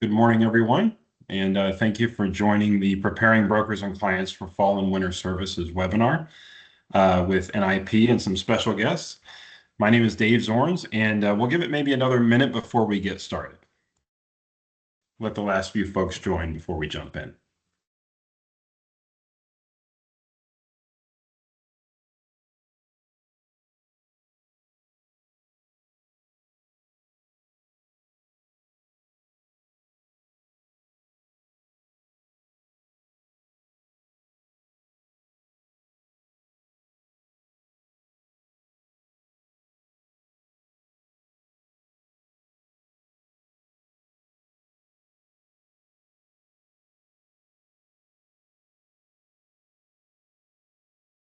Good morning, everyone, and thank you for joining the Preparing Brokers and Clients for Fall and Winter Services webinar with NIP and some special guests. My name is Dave Zorns, and we'll give it maybe another minute before we get started. Let the last few folks join before we jump in.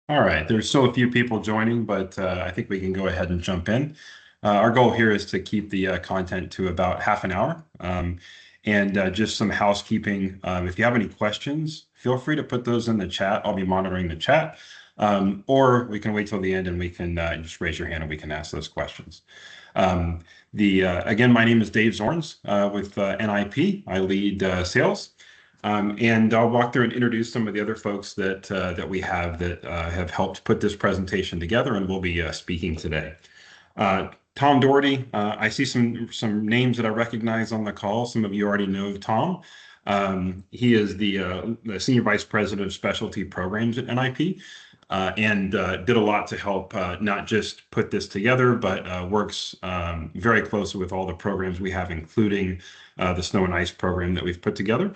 All right, there's still a few people joining, but I think we can go ahead and jump in. Our goal here is to keep the content to about half an hour. And just some housekeeping. If you have any questions, feel free to put those in the chat. I'll be monitoring the chat. Or we can wait till the end and we can just raise your hand and we can ask those questions. Again, my name is Dave Zorns with NIP. I lead sales. And I'll walk through and introduce some of the other folks that we have that have helped put this presentation together and will be speaking today. Tom Doherty, I see some names that I recognize on the call. Some of you already know Tom. He is the Senior Vice President of Specialty Programs at NIP and did a lot to help not just put this together, but works very closely with all the programs we have, including the snow and ice program that we've put together.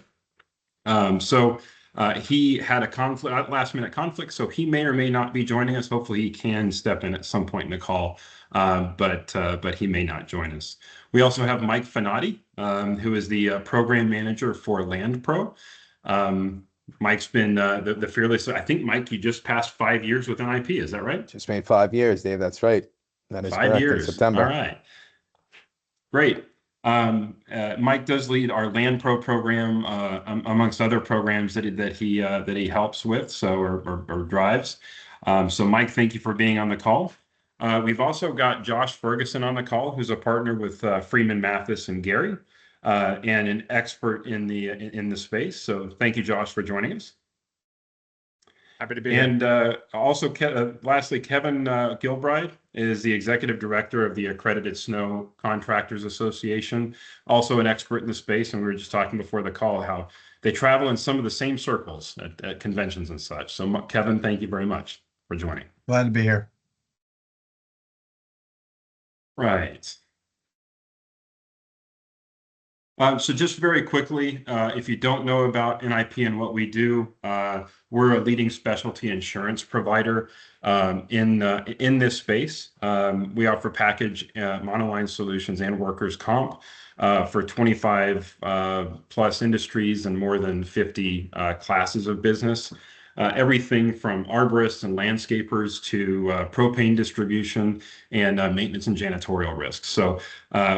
He had a last minute conflict, so he may or may not be joining us. Hopefully he can step in at some point in the call, but he may not join us. We also have Mike Finati, who is the program manager for Land Pro. Mike's been the fearless. I think, Mike, you just passed 5 years with NIP. Is that right? Just made 5 years, Dave. That's right. That is 5 correct. years. In September. All right. Great. Mike does lead our Land Pro program, amongst other programs that he helps with, or drives. So Mike, thank you for being on the call. We've also got Josh Ferguson on the call, who's a partner with Freeman Mathis and Gary, and an expert in the space. So thank you, Josh, for joining us. Happy to be here. And also, lastly, Kevin Gilbride is the Executive Director of the Accredited Snow Contractors Association, also an expert in the space. And we were just talking before the call how they travel in some of the same circles at conventions and such. So Kevin, thank you very much for joining. Glad to be here. Right. So just very quickly, if you don't know about NIP and what we do, we're a leading specialty insurance provider in this space. We offer package monoline solutions and workers' comp for 25 plus industries and more than 50 classes of business. Everything from arborists and landscapers to propane distribution and maintenance and janitorial risks. So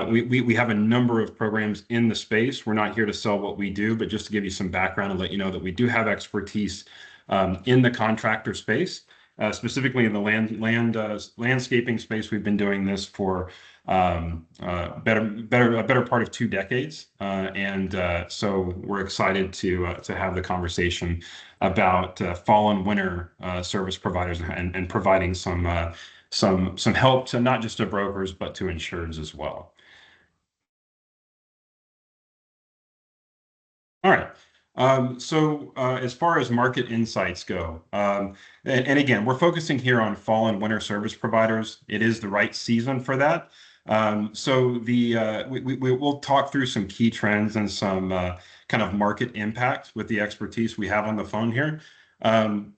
we have a number of programs in the space. We're not here to sell what we do, but just to give you some background and let you know that we do have expertise in the contractor space, specifically in the landscaping space. We've been doing this for a better part of 2 decades, and so we're excited to have the conversation about fall and winter service providers and providing some help to not just to brokers but to insureds as well. All right. So as far as market insights go, and again, we're focusing here on fall and winter service providers. It is the right season for that. So we'll talk through some key trends and some kind of market impact with the expertise we have on the phone here. Mr.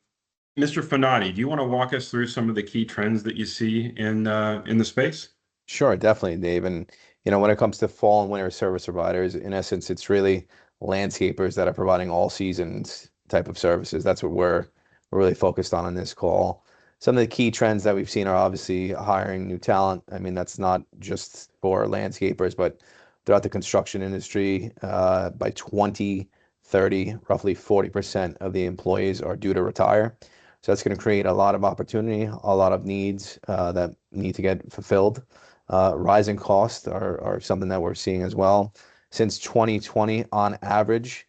Finati, do you want to walk us through some of the key trends that you see in the space? Sure, definitely, Dave. And when it comes to fall and winter service providers, in essence, it's really landscapers that are providing all seasons type of services. That's what we're really focused on in this call. Some of the key trends that we've seen are obviously hiring new talent. I mean, that's not just for landscapers, but throughout the construction industry. By 2030, roughly 40% of the employees are due to retire. So that's going to create a lot of opportunity, a lot of needs that need to get fulfilled. Rising costs are something that we're seeing as well. Since 2020, on average,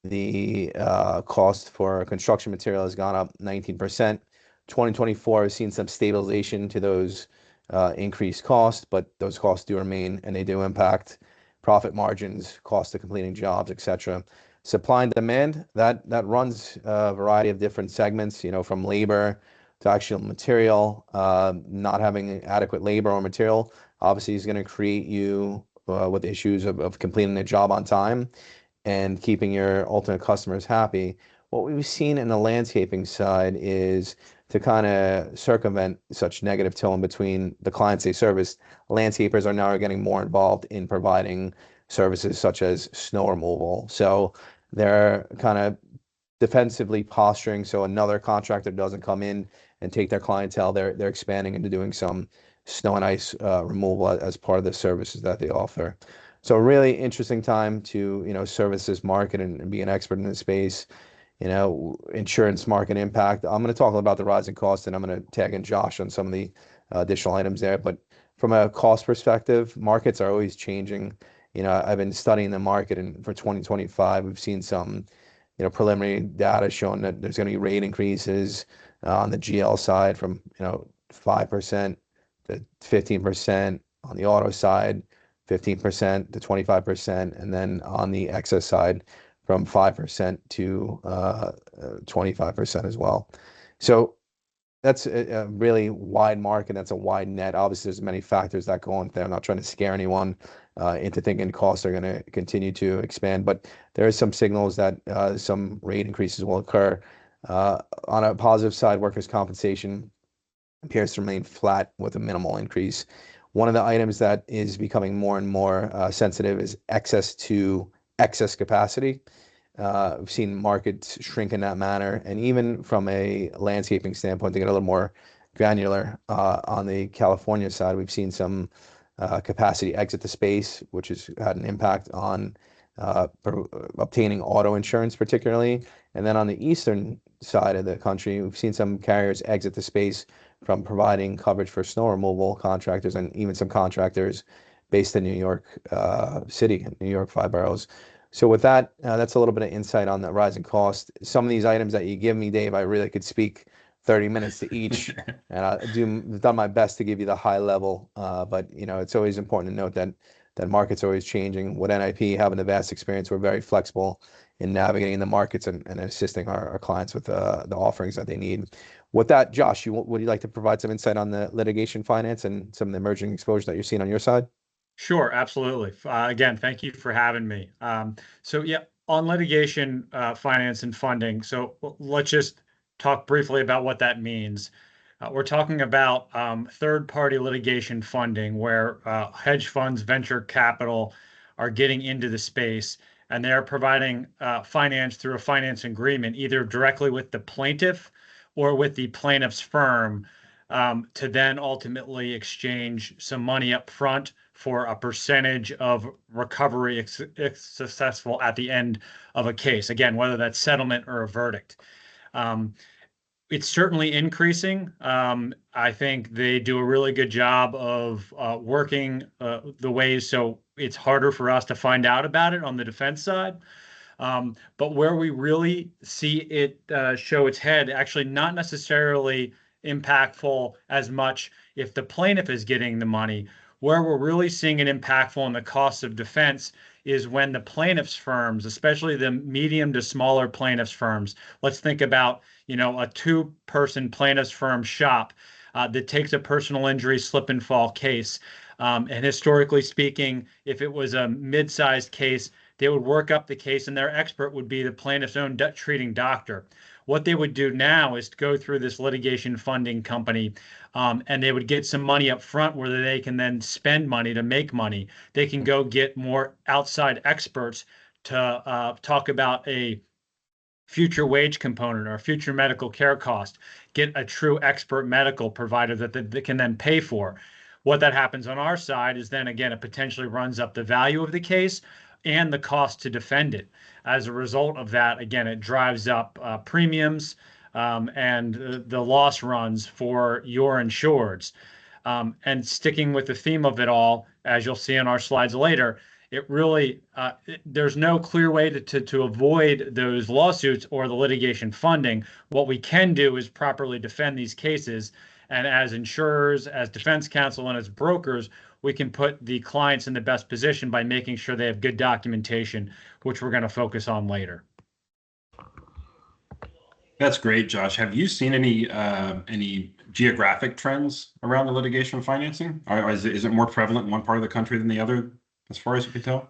the cost for construction material has gone up 19%. 2024 has seen some stabilization to those increased costs, but those costs do remain and they do impact profit margins, cost of completing jobs, etc. Supply and demand, that runs a variety of different segments, from labor to actual material. Not having adequate labor or material obviously is going to create you with issues of completing the job on time and keeping your ultimate customers happy. What we've seen in the landscaping side is to kind of circumvent such negative tone between the clients they service. Landscapers are now getting more involved in providing services such as snow removal. So they're kind of defensively posturing so another contractor doesn't come in and take their clientele. They're expanding into doing some snow and ice removal as part of the services that they offer. So really interesting time to service this market and be an expert in this space. Insurance market impact. I'm going to talk about the rising costs, and I'm going to tag in Josh on some of the additional items there. But from a cost perspective, markets are always changing. I've been studying the market, and for 2025, we've seen some preliminary data showing that there's going to be rate increases on the GL side from 5% to 15%, on the auto side 15% to 25%, and then on the excess side from 5% to 25% as well. So that's a really wide market. That's a wide net. Obviously, there's many factors that go into there. I'm not trying to scare anyone into thinking costs are going to continue to expand, but there are some signals that some rate increases will occur. On a positive side, workers' compensation appears to remain flat with a minimal increase. One of the items that is becoming more and more sensitive is excess capacity. We've seen markets shrink in that manner. And even from a landscaping standpoint, to get a little more granular, on the California side, we've seen some capacity exit the space, which has had an impact on obtaining auto insurance particularly. And then on the eastern side of the country, we've seen some carriers exit the space from providing coverage for snow removal contractors and even some contractors based in New York City, New York, 5 boroughs. So with that, that's a little bit of insight on the rising cost. Some of these items that you give me, Dave, I really could speak 30 minutes to each, and I've done my best to give you the high level. But it's always important to note that markets are always changing. With NIP having the vast experience, we're very flexible in navigating the markets and assisting our clients with the offerings that they need. With that, Josh, would you like to provide some insight on the litigation finance and some of the emerging exposure that you're seeing on your side? Sure, absolutely. Again, thank you for having me. So yeah, on litigation finance and funding. So let's just talk briefly about what that means. We're talking about third-party litigation funding, where hedge funds, venture capital are getting into the space, and they're providing finance through a finance agreement, either directly with the plaintiff or with the plaintiff's firm, to then ultimately exchange some money up front for a percentage of recovery if successful at the end of a case. Again, whether that's settlement or a verdict. It's certainly increasing. I think they do a really good job of working the ways so it's harder for us to find out about it on the defense side. But where we really see it show its head, actually not necessarily impactful as much if the plaintiff is getting the money. Where we're really seeing it impactful in the cost of defense is when the plaintiff's firms, especially the medium to smaller plaintiff's firms, let's think about, a two-person plaintiff's firm shop that takes a personal injury slip and fall case. And historically speaking, if it was a mid-sized case, they would work up the case, and their expert would be the plaintiff's own treating doctor. What they would do now is to go through this litigation funding company, and they would get some money up front where they can then spend money to make money. They can go get more outside experts to talk about a future wage component or future medical care cost, get a true expert medical provider that they can then pay for. What that happens on our side is then, again, it potentially runs up the value of the case and the cost to defend it. As a result of that, again, it drives up premiums and the loss runs for your insureds. And sticking with the theme of it all, as you'll see in our slides later, it really there's no clear way to avoid those lawsuits or the litigation funding. What we can do is properly defend these cases, and as insurers, as defense counsel, and as brokers, we can put the clients in the best position by making sure they have good documentation, which we're going to focus on later. That's great, Josh. Have you seen any geographic trends around the litigation financing? Or is it more prevalent in one part of the country than the other, as far as you can tell?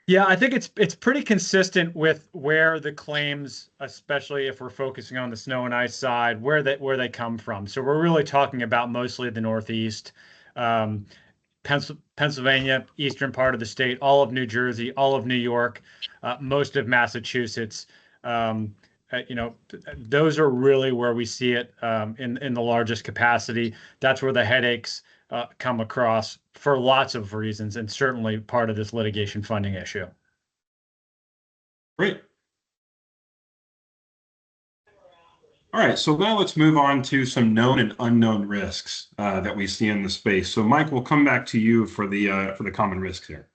Yeah, I think it's pretty consistent with where the claims, especially if we're focusing on the snow and ice side, where they come from. So we're really talking about mostly the Northeast, um, Pennsylvania, eastern part of the state, all of New Jersey, all of New York, most of Massachusetts. Um, those are really where we see it in the largest capacity. That's where the headaches come across for lots of reasons, and certainly part of this litigation funding issue. Great. All right, so now let's move on to some known and unknown risks that we see in the space. So, Mike, we'll come back to you for the common risks here.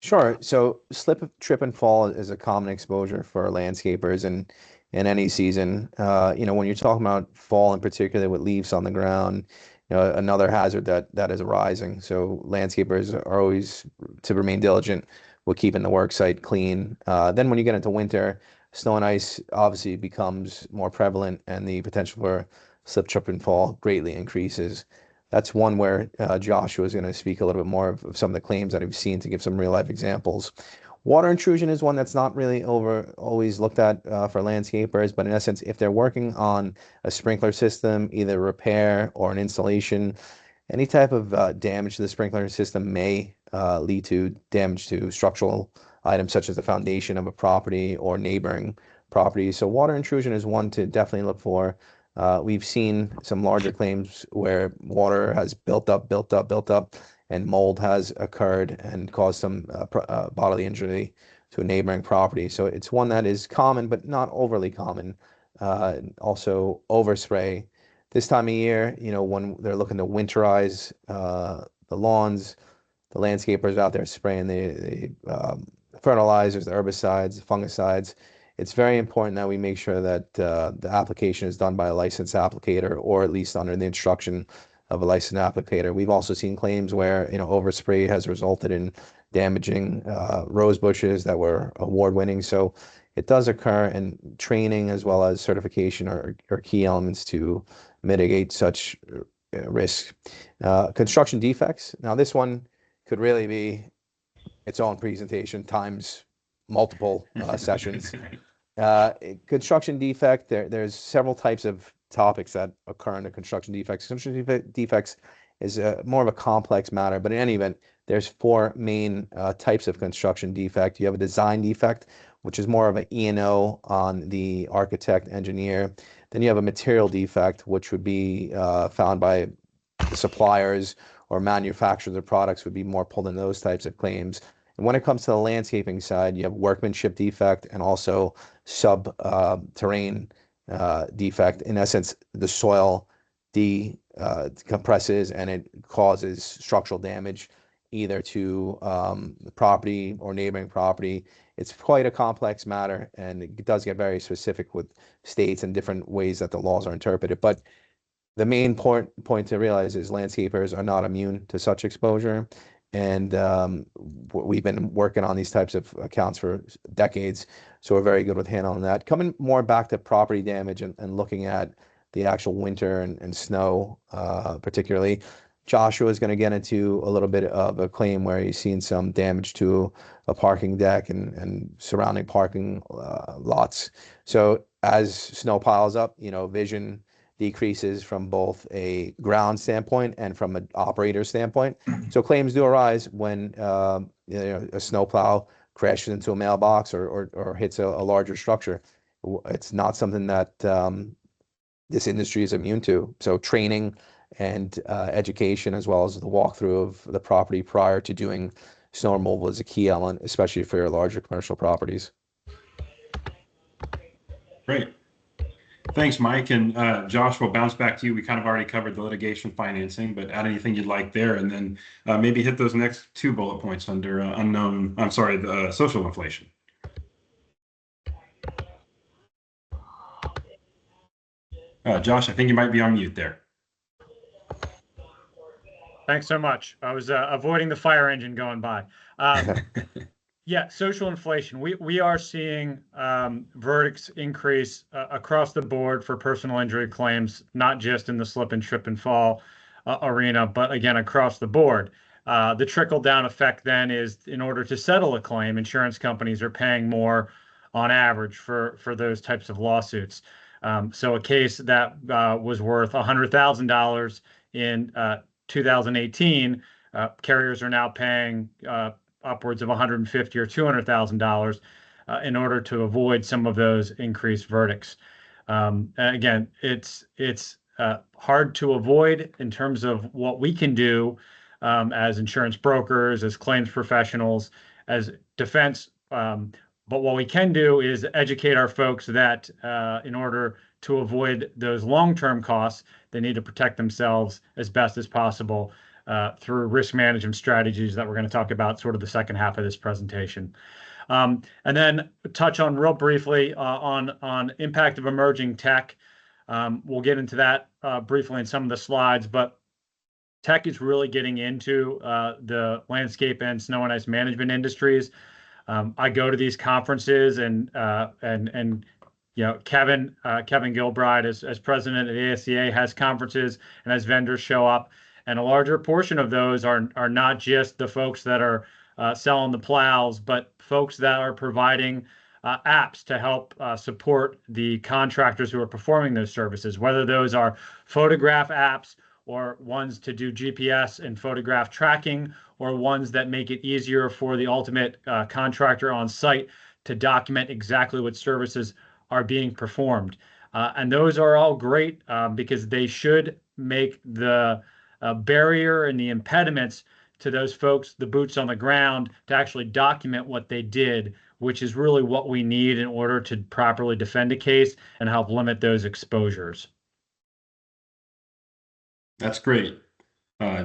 Sure. So slip, trip, and fall is a common exposure for landscapers in any season. When you're talking about fall in particular with leaves on the ground, another hazard that is arising. So landscapers are always to remain diligent with keeping the work site clean. Then when you get into winter, snow and ice obviously becomes more prevalent, and the potential for slip, trip, and fall greatly increases. That's one where Joshua is going to speak a little bit more of some of the claims that I've seen to give some real life examples. Water intrusion is one that's not really always looked at for landscapers, but in essence, if they're working on a sprinkler system, either repair or an installation, any type of damage to the sprinkler system may lead to damage to structural items such as the foundation of a property or neighboring properties. So water intrusion is one to definitely look for. We've seen some larger claims where water has built up, and mold has occurred and caused some bodily injury to a neighboring property. So it's one that is common, but not overly common. Also, overspray. This time of year, when they're looking to winterize the lawns, the landscapers out there spraying the fertilizers, the herbicides, the fungicides. It's very important that we make sure that the application is done by a licensed applicator, or at least under the instruction of a licensed applicator. We've also seen claims where overspray has resulted in damaging rose bushes that were award winning. So it does occur, and training as well as certification are key elements to mitigate such risk. Construction defects. Now this one could really be its own presentation times multiple sessions. Construction defect, there's several types of topics that occur in the construction defects. Construction defects is more of a complex matter, but in any event, there's four main types of construction defect. You have a design defect, which is more of an E&O on the architect, engineer. Then you have a material defect, which would be found by the suppliers or manufacturers of products, would be more pulled in those types of claims. And when it comes to the landscaping side, you have workmanship defect and also subterranean defect. In essence, the soil decompresses and it causes structural damage either to the property or neighboring property. It's quite a complex matter, and it does get very specific with states and different ways that the laws are interpreted. But the main point to realize is landscapers are not immune to such exposure. And we've been working on these types of accounts for decades, so we're very good with handling that. Coming more back to property damage and looking at the actual winter and snow, particularly, Joshua is going to get into a little bit of a claim where he's seen some damage to a parking deck and surrounding parking lots. So as snow piles up, vision decreases from both a ground standpoint and from an operator standpoint. So claims do arise when a snowplow crashes into a mailbox or hits a larger structure. It's not something that this industry is immune to. So training and education, as well as the walkthrough of the property prior to doing snow removal, is a key element, especially for your larger commercial properties. Great. Thanks, Mike. And Josh, we'll bounce back to you. We kind of already covered the litigation financing, but add anything you'd like there, and then maybe hit those next two bullet points under the social inflation. Josh, I think you might be on mute there. Thanks so much. I was avoiding the fire engine going by. Yeah, social inflation. We are seeing verdicts increase across the board for personal injury claims, not just in the slip and trip and fall arena, but again across the board. The trickle down effect then is, in order to settle a claim, insurance companies are paying more on average for those types of lawsuits. So a case that was worth $100,000 in 2018, carriers are now paying upwards of $150,000 or $200,000 in order to avoid some of those increased verdicts. Again, it's hard to avoid in terms of what we can do as insurance brokers, as claims professionals, as defense. But what we can do is educate our folks that in order to avoid those long-term costs, they need to protect themselves as best as possible through risk management strategies that we're going to talk about sort of the second half of this presentation. And then touch on real briefly on impact of emerging tech. We'll get into that briefly in some of the slides, but tech is really getting into the landscape and snow and ice management industries. I go to these conferences and you know, Kevin Gilbride as president at ASCA has conferences and has vendors show up. And a larger portion of those are not just the folks that are selling the plows, but folks that are providing apps to help support the contractors who are performing those services, whether those are photograph apps or ones to do GPS and photograph tracking, or ones that make it easier for the ultimate contractor on site to document exactly what services are being performed. And those are all great because they should make the barrier and the impediments to those folks, the boots on the ground, to actually document what they did, which is really what we need in order to properly defend a case and help limit those exposures. That's great.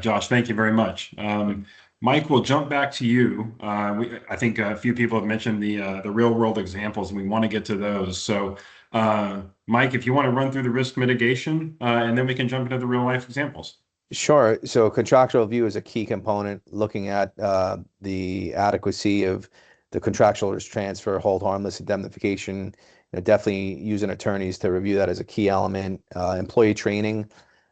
Josh, thank you very much. Mike, we'll jump back to you. I think a few people have mentioned the real world examples, and we want to get to those. So, Mike, if you want to run through the risk mitigation, and then we can jump into the real life examples. Sure. So contractual review is a key component, looking at the adequacy of the contractual risk transfer, hold harmless indemnification. You know, definitely using attorneys to review that as a key element. Employee training.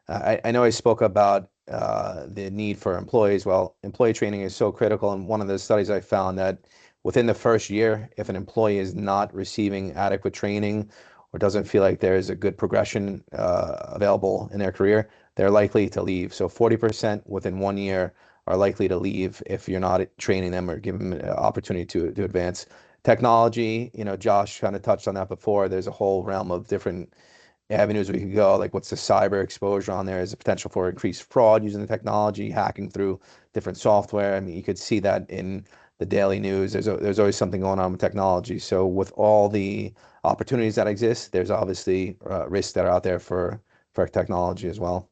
I know I spoke about the need for employees. Well, employee training is so critical. And one of the studies I found that within the first year, if an employee is not receiving adequate training or doesn't feel like there is a good progression available in their career, they're likely to leave. So 40% within 1 year are likely to leave if you're not training them or giving them an opportunity to advance. Technology, you know, Josh kind of touched on that before. There's a whole realm of different avenues we could go, like what's the cyber exposure on there? Is the potential for increased fraud using the technology, hacking through different software? I mean, you could see that in the daily news. There's always something going on with technology. So with all the opportunities that exist, there's obviously risks that are out there for technology as well.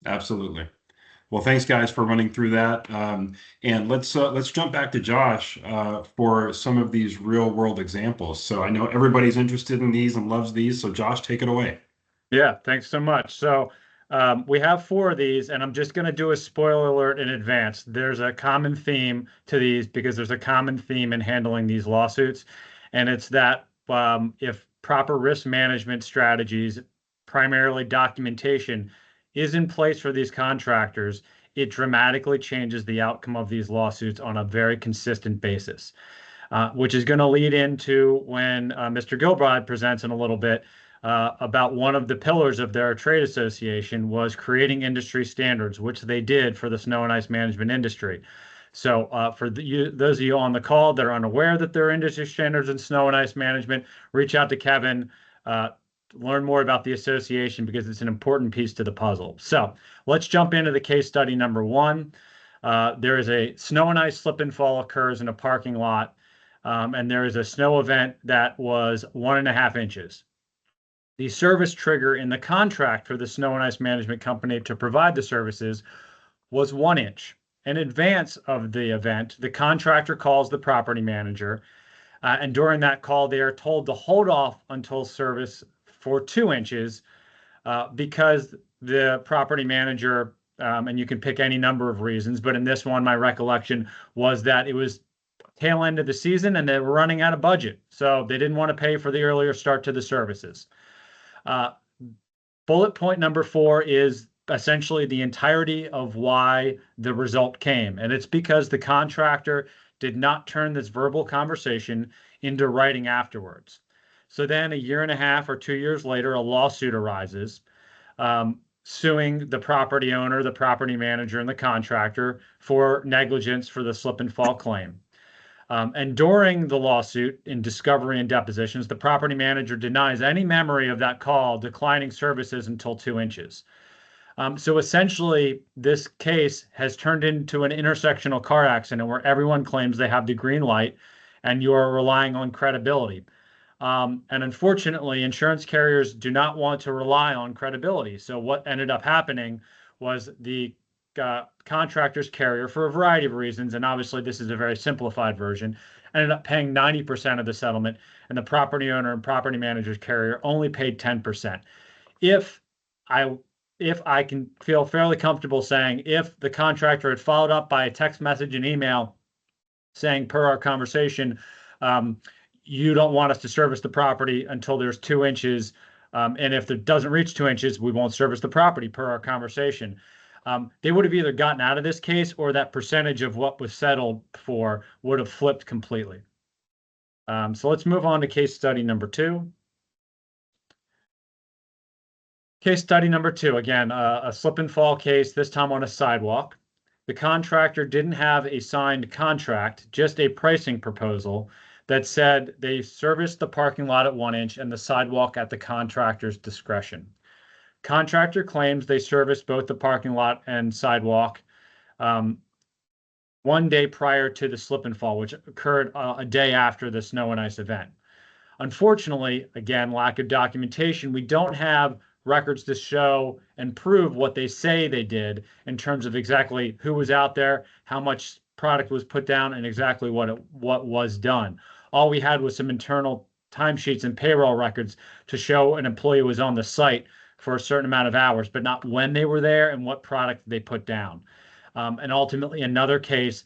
Absolutely. Well, thanks guys for running through that. And let's jump back to Josh for some of these real world examples. So I know everybody's interested in these and loves these. So Josh, take it away. Yeah, thanks so much. So we have 4 of these, and I'm just going to do a spoiler alert in advance. There's a common theme to these because there's a common theme in handling these lawsuits, and it's that if proper risk management strategies, primarily documentation, is in place for these contractors, it dramatically changes the outcome of these lawsuits on a very consistent basis, which is going to lead into when Mr. Gilbride presents in a little bit about one of the pillars of their trade association was creating industry standards, which they did for the snow and ice management industry. So for those of you on the call that are unaware that there are industry standards in snow and ice management, reach out to Kevin, learn more about the association because it's an important piece to the puzzle. So let's jump into the case study number 1. There is a snow and ice slip and fall occurs in a parking lot, and there is a snow event that was 1.5 inches. The service trigger in the contract for the snow and ice management company to provide the services was 1 inch. In advance of the event, the contractor calls the property manager, and during that call, they are told to hold off until service for 2 inches because the property manager, and you can pick any number of reasons, but in this one, my recollection was that it was tail end of the season and they were running out of budget. So they didn't want to pay for the earlier start to the services. Bullet point number 4 is essentially the entirety of why the result came. And it's because the contractor did not turn this verbal conversation into writing afterwards. So then a year and a half or 2 years later, a lawsuit arises, suing the property owner, the property manager, and the contractor for negligence for the slip and fall claim. And during the lawsuit, in discovery and depositions, the property manager denies any memory of that call, declining services until 2 inches. So essentially, this case has turned into an intersectional car accident where everyone claims they have the green light and you are relying on credibility. And unfortunately, insurance carriers do not want to rely on credibility. So what ended up happening was the contractor's carrier, for a variety of reasons, and obviously this is a very simplified version, ended up paying 90% of the settlement, and the property owner and property manager's carrier only paid 10%. If I can feel fairly comfortable saying, if the contractor had followed up by a text message and email saying, per our conversation, you don't want us to service the property until there's 2 inches, and if it doesn't reach 2 inches, we won't service the property, per our conversation. They would have either gotten out of this case or that percentage of what was settled for would have flipped completely. So let's move on to case study number 2. Case study number 2, again, a slip and fall case, this time on a sidewalk. The contractor didn't have a signed contract, just a pricing proposal that said they serviced the parking lot at 1 inch and the sidewalk at the contractor's discretion. Contractor claims they serviced both the parking lot and sidewalk 1 day prior to the slip and fall, which occurred a day after the snow and ice event. Unfortunately, again, lack of documentation, we don't have records to show and prove what they say they did in terms of exactly who was out there, how much product was put down, and exactly what was done. All we had was some internal timesheets and payroll records to show an employee was on the site for a certain amount of hours, but not when they were there and what product they put down. And ultimately, another case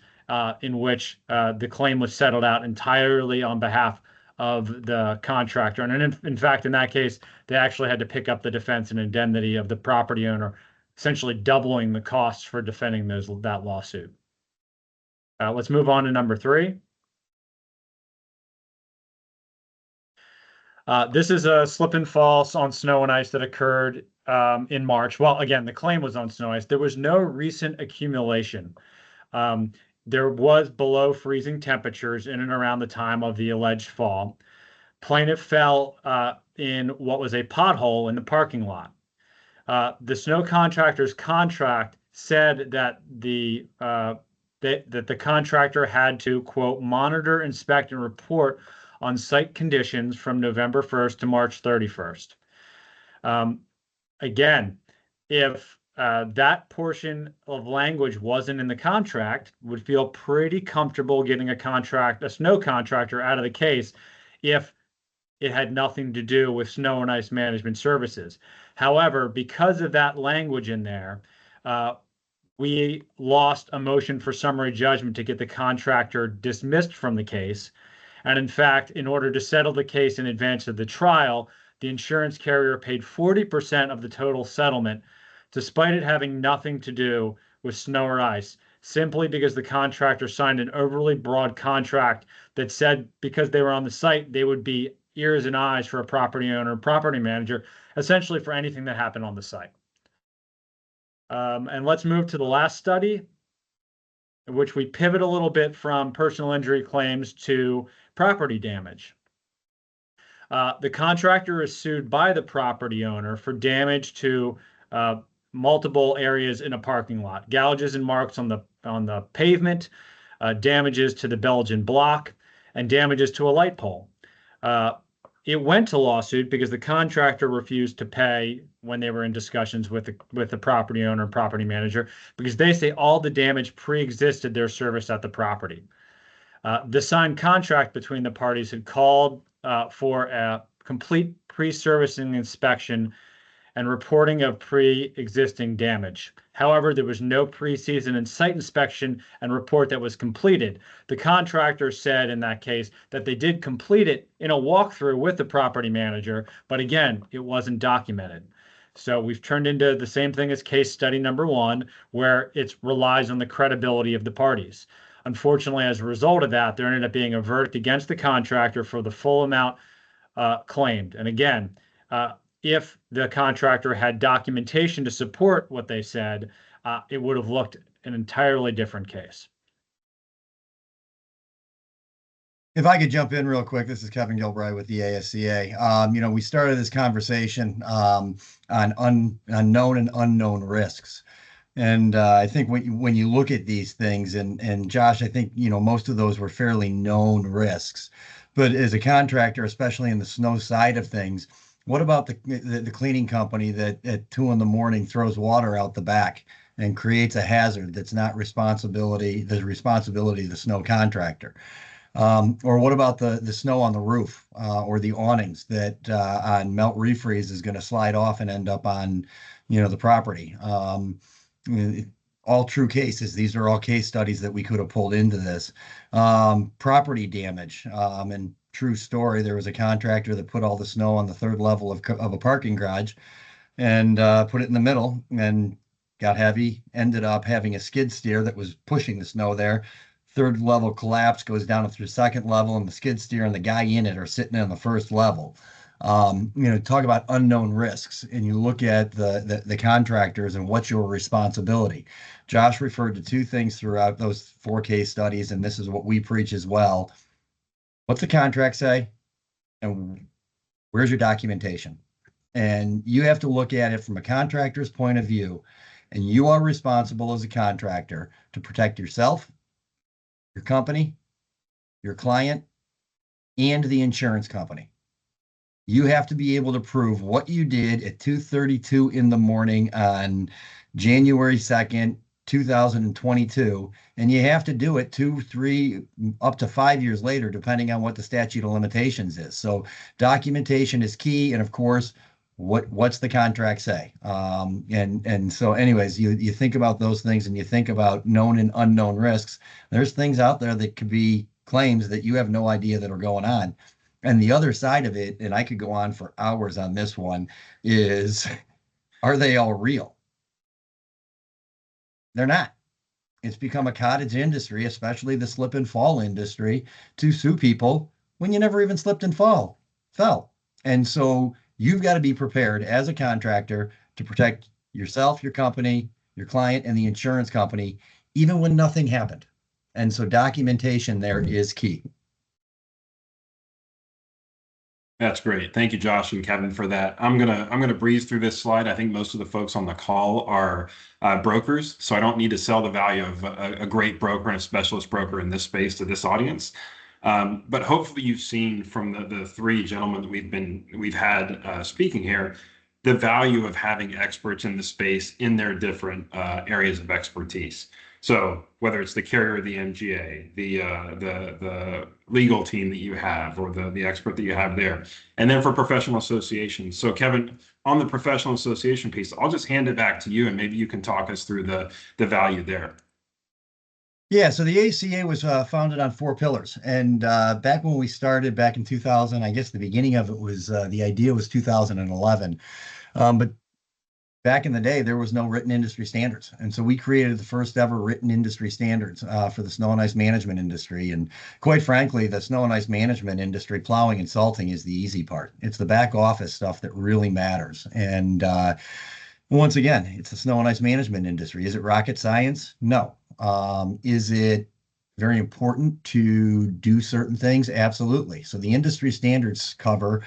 in which the claim was settled out entirely on behalf of the contractor. And in fact, in that case, they actually had to pick up the defense and indemnity of the property owner, essentially doubling the costs for defending that lawsuit. Let's move on to number 3. This is a slip and fall on snow and ice that occurred in March. Well, again, the claim was on snow and ice. There was no recent accumulation. There was below freezing temperatures in and around the time of the alleged fall. Plaintiff fell in what was a pothole in the parking lot. The snow contractor's contract said that the contractor had to, quote, monitor, inspect, and report on site conditions from November 1st to March 31st. Again, if that portion of language wasn't in the contract, would feel pretty comfortable getting a snow contractor out of the case if it had nothing to do with snow and ice management services. However, because of that language in there, we lost a motion for summary judgment to get the contractor dismissed from the case. And in fact, in order to settle the case in advance of the trial, the insurance carrier paid 40% of the total settlement, despite it having nothing to do with snow or ice, simply because the contractor signed an overly broad contract that said because they were on the site, they would be ears and eyes for a property owner, property manager, essentially for anything that happened on the site. And let's move to the last study, in which we pivot a little bit from personal injury claims to property damage. The contractor is sued by the property owner for damage to multiple areas in a parking lot, gouges and marks on the pavement, damages to the Belgian block, and damages to a light pole. It went to lawsuit because the contractor refused to pay when they were in discussions with the property owner and property manager because they say all the damage pre-existed their service at the property. The signed contract between the parties had called for a complete pre-servicing inspection and reporting of pre-existing damage. However, there was no pre-season and site inspection and report that was completed. The contractor said in that case that they did complete it in a walkthrough with the property manager, but again, it wasn't documented. So we've turned into the same thing as case study number 1, where it relies on the credibility of the parties. Unfortunately, as a result of that, there ended up being a verdict against the contractor for the full amount claimed. And again, if the contractor had documentation to support what they said, it would have looked an entirely different case. If I could jump in real quick, this is Kevin Gilbride with the ASCA. We started this conversation on known and unknown risks. And I think when you look at these things, and Josh, I think, most of those were fairly known risks. But as a contractor, especially in the snow side of things, what about the cleaning company that at 2 a.m. throws water out the back and creates a hazard that's not the responsibility of the snow contractor? Or what about the snow on the roof or the awnings that on melt refreeze is going to slide off and end up on, the property? All true cases. These are all case studies that we could have pulled into this. Property damage, and true story. There was a contractor that put all the snow on the 3rd level of a parking garage and put it in the middle and got heavy, ended up having a skid steer that was pushing the snow there. 3rd level collapse, goes down through 2nd level, and the skid steer and the guy in it are sitting on the 1st level. Talk about unknown risks, and you look at the contractors and what's your responsibility. Josh referred to 2 things throughout those 4 case studies, and this is what we preach as well. What's the contract say? And where's your documentation? And you have to look at it from a contractor's point of view, and you are responsible as a contractor to protect yourself, your company, your client, and the insurance company. You have to be able to prove what you did at 2:32 in the morning on January 2nd, 2022, and you have to do it 2, 3, up to 5 years later, depending on what the statute of limitations is. So documentation is key, and of course, what's the contract say? And so anyways, you think about those things, and you think about known and unknown risks. There's things out there that could be claims that you have no idea that are going on. And the other side of it, and I could go on for hours on this one, is are they all real? They're not. It's become a cottage industry, especially the slip and fall industry, to sue people when you never even slipped and fell. And so you've got to be prepared as a contractor to protect yourself, your company, your client, and the insurance company, even when nothing happened. And so documentation there is key. That's great. Thank you, Josh and Kevin, for that. I'm gonna breeze through this slide. I think most of the folks on the call are brokers, so I don't need to sell the value of a great broker and a specialist broker in this space to this audience. But hopefully you've seen from the 3 gentlemen that we've had speaking here, the value of having experts in the space in their different areas of expertise. So whether it's the carrier, the MGA, the legal team that you have, or the expert that you have there, and then for professional associations. So Kevin, on the professional association piece, I'll just hand it back to you, and maybe you can talk us through the value there. Yeah, so the ACA was founded on 4 pillars, and back when we started back in 2000, I guess the beginning of it was the idea was 2011, but back in the day, there was no written industry standards. And so we created the first ever written industry standards for the snow and ice management industry. And quite frankly, the snow and ice management industry, plowing and salting, is the easy part. It's the back office stuff that really matters. And once again, it's the snow and ice management industry. Is it rocket science? No. Is it very important to do certain things? Absolutely. So the industry standards cover,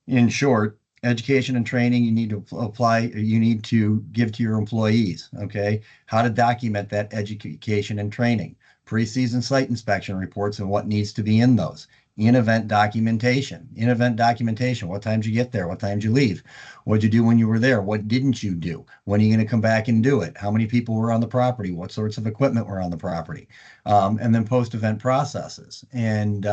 in short, education and training you need to apply, you need to give to your employees, okay? How to document that education and training, pre-season site inspection reports and what needs to be in those, in-event documentation. In-event documentation. What time did you get there? What time did you leave? What did you do when you were there? What didn't you do? When are you going to come back and do it? How many people were on the property? What sorts of equipment were on the property? And then post-event processes. And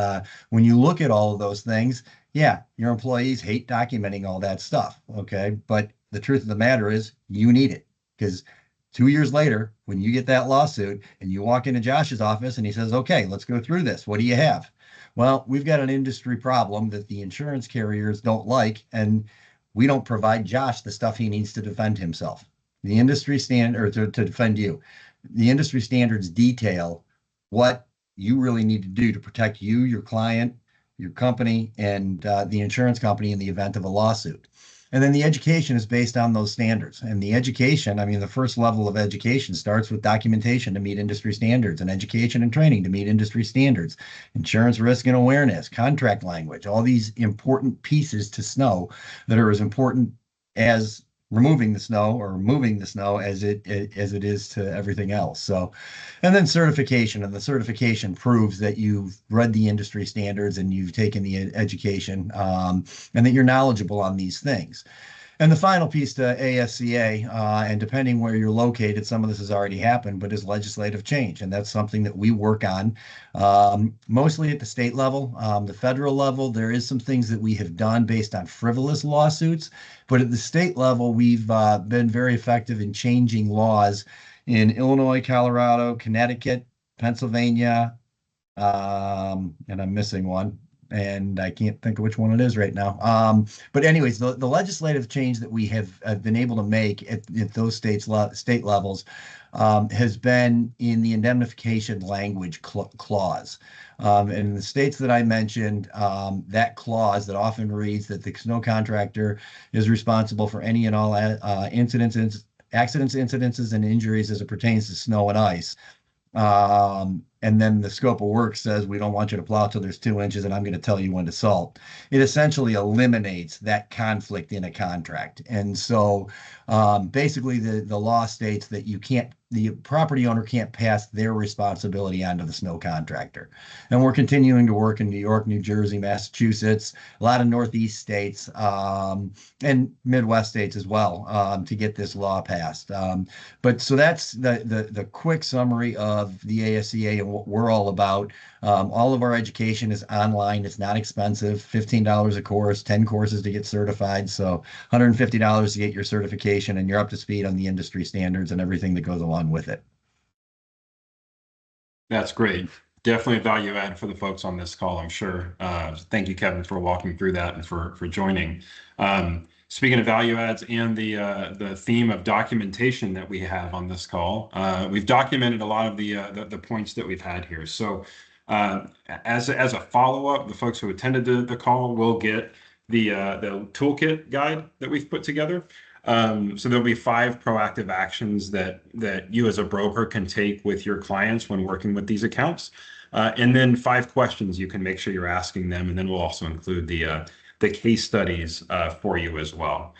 when you look at all of those things, yeah, your employees hate documenting all that stuff. Okay. But the truth of the matter is you need it, because 2 years later, when you get that lawsuit and you walk into Josh's office and he says, okay, let's go through this. What do you have? Well, we've got an industry problem that the insurance carriers don't like, and we don't provide Josh the stuff he needs to defend himself. The industry standard, or to defend you, the industry standards detail what you really need to do to protect you, your client, your company, and the insurance company in the event of a lawsuit. And then the education is based on those standards. And the education, I mean, the first level of education starts with documentation to meet industry standards, and education and training to meet industry standards, insurance risk and awareness, contract language, all these important pieces to snow that are as important as removing the snow or moving the snow as it is to everything else. So, and then certification, and the certification proves that you've read the industry standards and you've taken the education, and that you're knowledgeable on these things. And the final piece to ASCA, and depending where you're located, some of this has already happened, but is legislative change. And that's something that we work on, mostly at the state level. The federal level, there is some things that we have done based on frivolous lawsuits, but at the state level, we've been very effective in changing laws in Illinois, Colorado, Connecticut, Pennsylvania, and I'm missing one, and I can't think of which one it is right now. But anyways, the legislative change that we have been able to make at those state levels has been in the indemnification language clause. And in the states that I mentioned, that clause that often reads that the snow contractor is responsible for any and all incidences, incidences, and injuries as it pertains to snow and ice. And then the scope of work says we don't want you to plow till there's 2 inches, and I'm going to tell you when to salt. It essentially eliminates that conflict in a contract. And so basically the law states that the property owner can't pass their responsibility onto the snow contractor. And we're continuing to work in New York, New Jersey, Massachusetts, a lot of Northeast states, and Midwest states as well, to get this law passed. But so that's the quick summary of the ASCA and what we're all about. All of our education is online. It's not expensive, $15 a course, 10 courses to get certified. So $150 to get your certification, and you're up to speed on the industry standards and everything that goes along with it. That's great. Definitely a value add for the folks on this call, I'm sure. Thank you, Kevin, for walking through that and for joining. Speaking of value adds and the theme of documentation that we have on this call, we've documented a lot of the points that we've had here. So as a follow-up, the folks who attended the call will get the toolkit guide that we've put together. So there'll be 5 proactive actions that you as a broker can take with your clients when working with these accounts. And then 5 questions you can make sure you're asking them. And then we'll also include the case studies for you as well.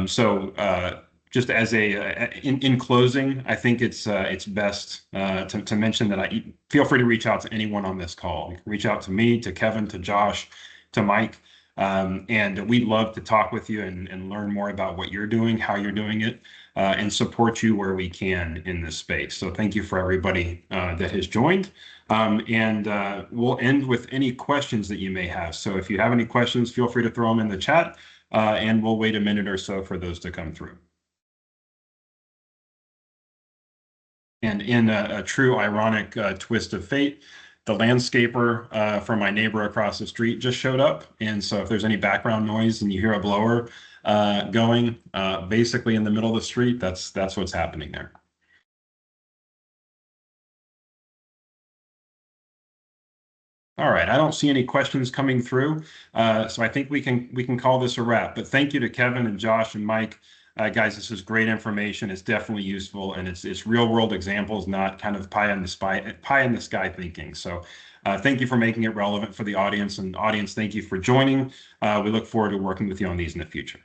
So just as in closing, I think it's best to mention that feel free to reach out to anyone on this call. You can reach out to me, to Kevin, to Josh, to Mike. And we'd love to talk with you and learn more about what you're doing, how you're doing it, and support you where we can in this space. So thank you for everybody that has joined. And we'll end with any questions that you may have. So if you have any questions, feel free to throw them in the chat, and we'll wait a minute or so for those to come through. And in a true ironic twist of fate, the landscaper from my neighbor across the street just showed up. And so if there's any background noise and you hear a blower going basically in the middle of the street, that's what's happening there. All right, I don't see any questions coming through. So I think we can call this a wrap. But thank you to Kevin and Josh and Mike. Guys, this is great information. It's definitely useful, and it's real world examples, not kind of pie in the sky thinking. So thank you for making it relevant for the audience, and audience, thank you for joining. We look forward to working with you on these in the future.